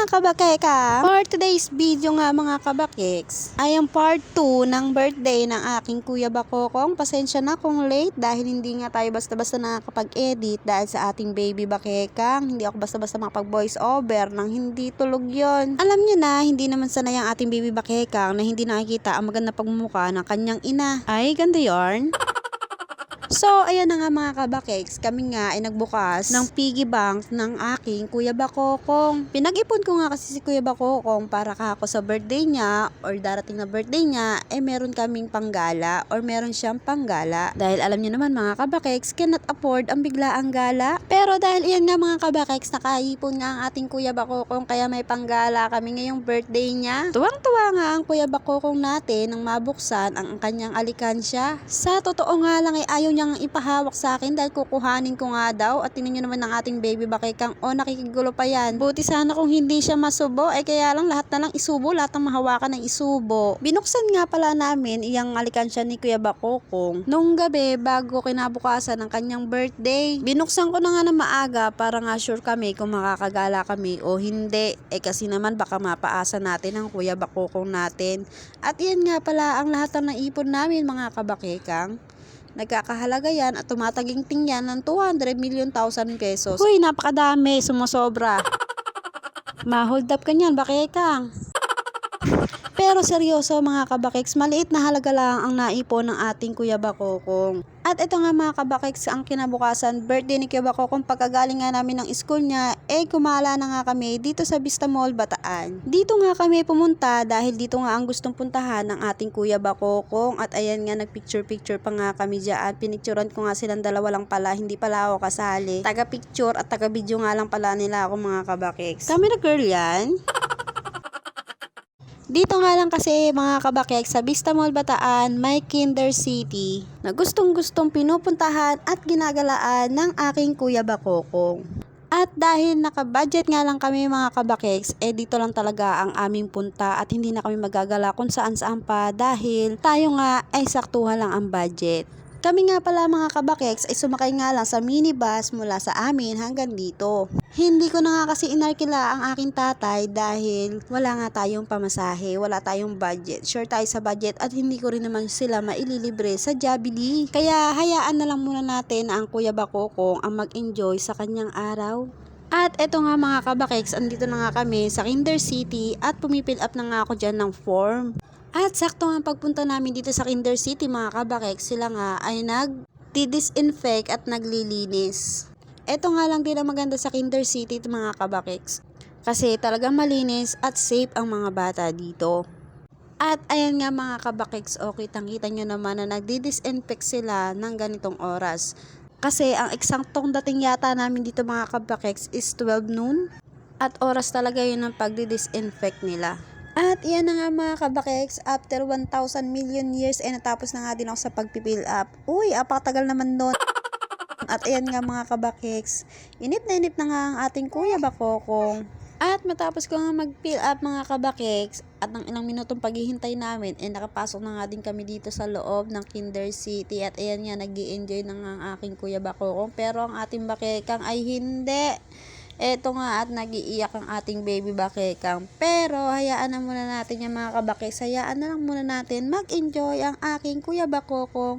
mga kabakeka, for today's video nga mga kabakeks, ay ang part 2 ng birthday ng aking Kuya Bakokong. Pasensya na kung late dahil hindi nga tayo basta-basta nakakapag-edit dahil sa ating baby bakekang. Hindi ako basta-basta makapag-voice over nang hindi tulog yon. Alam niyo na, hindi naman sanay ang ating baby bakekang na hindi nakikita ang maganda pagmumukha ng kanyang ina. Ay, ganda yarn. So, ayan na nga mga kabakeks, kami nga ay nagbukas ng piggy bank ng aking Kuya Bakokong. Pinag-ipon ko nga kasi si Kuya Bakokong para kako sa birthday niya or darating na birthday niya, meron kaming panggala or meron siyang panggala. Dahil alam niyo naman mga kabakeks, cannot afford ang biglaang gala. Pero dahil iyan nga mga kabakeks, nakaipon nga ang ating Kuya Bakokong kaya may panggala kami ngayong birthday niya. Tuwang-tuwa nga ang Kuya Bakokong natin nang mabuksan ang kanyang alikansya. Sa totoo nga lang ay ayaw niyang ipahawak sa akin dahil kukuhanin ko nga daw at tingnan nyo naman ng ating baby bakekang nakikigulo pa yan. Buti sana kung hindi siya masubo kaya lang lahat na lang isubo, lahat ng mahawakan ng isubo. Binuksan nga pala namin iyang alikansya ni Kuya Bakokong nung gabi bago kinabukasan ng kanyang birthday. Binuksan ko na nga na maaga para nga sure kami kung makakagala kami o hindi kasi naman baka mapaasa natin ang Kuya Bakokong natin. At yan nga pala ang lahat ng naipon namin mga kabakekang. Nagkakahalaga yan at tumataginting yan ng 200 million thousand pesos. Uy, napakadami, sumusobra. Ma-hold up ka niyan, bakekang. Pero seryoso mga kabakeks, maliit na halaga lang ang naipon ng ating Kuya Bakokong. At ito nga mga kabakeks, ang kinabukasan, birthday ni Kuya Bakokong, pagkagaling nga namin ng school niya, kumala na nga kami dito sa Vista Mall, Bataan. Dito nga kami pumunta dahil dito nga ang gustong puntahan ng ating Kuya Bakokong. At ayan nga, nagpicture-picture pa nga kami dyan. Pinicturean ko nga silang dalawa lang pala, hindi pala ako kasali. Taga-picture at taga-video nga lang pala nila ako mga kabakeks. Kami na girl yan. Dito nga lang kasi mga kabakek sa Vista Mall Bataan, may Kinder City na gustong-gustong pinupuntahan at ginagalaan ng aking Kuya Bakokong. At dahil naka-budget nga lang kami mga kabakeks, dito lang talaga ang aming punta at hindi na kami magagala kung saan-saan pa dahil tayo nga ay saktuhan lang ang budget. Kami nga pala mga kabakeks ay sumakay nga lang sa minibus mula sa amin hanggang dito. Hindi ko na nga kasi inarkila ang aking tatay dahil wala nga tayong pamasahe, wala tayong budget. Sure tayo sa budget at hindi ko rin naman sila maililibre sa Jollibee. Kaya hayaan na lang muna natin ang Kuya Bakokong ang mag-enjoy sa kanyang araw. At eto nga mga kabakeks, andito na nga kami sa Kinder City at pumipill up na nga ako dyan ng form. At sakto ang pagpunta namin dito sa Kinder City mga kabakeks, sila nga ay nag-disinfect at naglilinis. Eto nga lang din ang maganda sa Kinder City mga kabakeks, kasi talagang malinis at safe ang mga bata dito. At ayan nga mga kabakeks, kitang-kita nyo naman na nagdi-disinfect sila ng ganitong oras. Kasi ang eksaktong dating yata namin dito mga kabakeks is 12 noon. At oras talaga yun ang pagdi-disinfect nila. At iyan na nga mga kabakeks, after 1,000 million years natapos na nga din ako sa pagpipill up. Uy, apakatagal naman doon. At ayan nga mga kabakeks, init na nga ang ating Kuya Bakokong. At matapos ko nga mag-fill up mga kabakeks at ng ilang minutong paghihintay namin, nakapasok na nga din kami dito sa loob ng Kinder City. At ayan nga, nag-i-enjoy na nga ang aking Kuya Bakokong. Pero ang ating bakekang ay hindi. Eto nga at nag-iiyak ang ating baby bakekang. Pero hayaan na muna natin yung mga kabakeks. Hayaan na lang muna natin mag-enjoy ang aking Kuya Bakokong.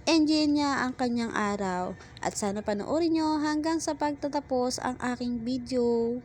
Enjoy niya ang kanyang araw. At sana panoorin nyo hanggang sa pagtatapos ang aking video.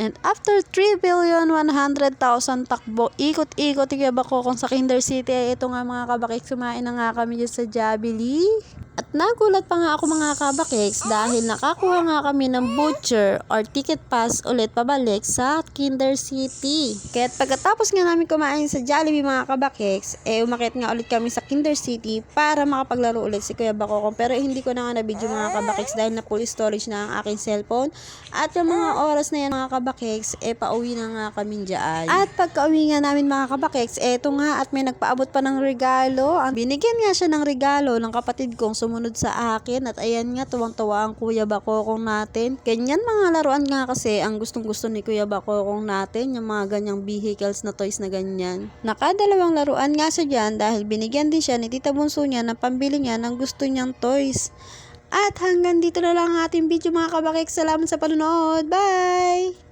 And after 3,100,000 takbo, ikot-ikot Kuya Bakokong sa Kinder City, ito nga mga kabakeks, kumain na nga kami dyan sa Jollibee. At nagulat pa nga ako mga kabakeks dahil nakakuha nga kami ng voucher or ticket pass ulit pabalik sa Kinder City. Kaya pagkatapos nga namin kumain sa Jollibee mga kabakeks, umakit nga ulit kami sa Kinder City para makapaglaro ulit si Kuya Bakokong. Pero hindi ko na nga na-video mga kabakeks dahil na full storage na ang aking cellphone. At yung mga oras na yan mga kabakeks, pauwi na nga kami dyan. At pagka-uwi nga namin mga kabakeks, eto nga at may nagpaabot pa ng regalo. Binigyan nga siya ng regalo ng kapatid kong sumunod sa akin at ayan nga tuwang-tuwa ang Kuya Bakokong natin. Ganyan mga laruan nga kasi ang gustong-gusto ni Kuya Bakokong natin, yung mga ganyang vehicles na toys na ganyan. Nakadalawang laruan nga siya dyan dahil binigyan din siya ni Tita Bunso niya ng pambili niya ng gusto niyang toys. At hanggang dito na lang ang ating video mga kabakeks. Salamat sa panonood. Bye!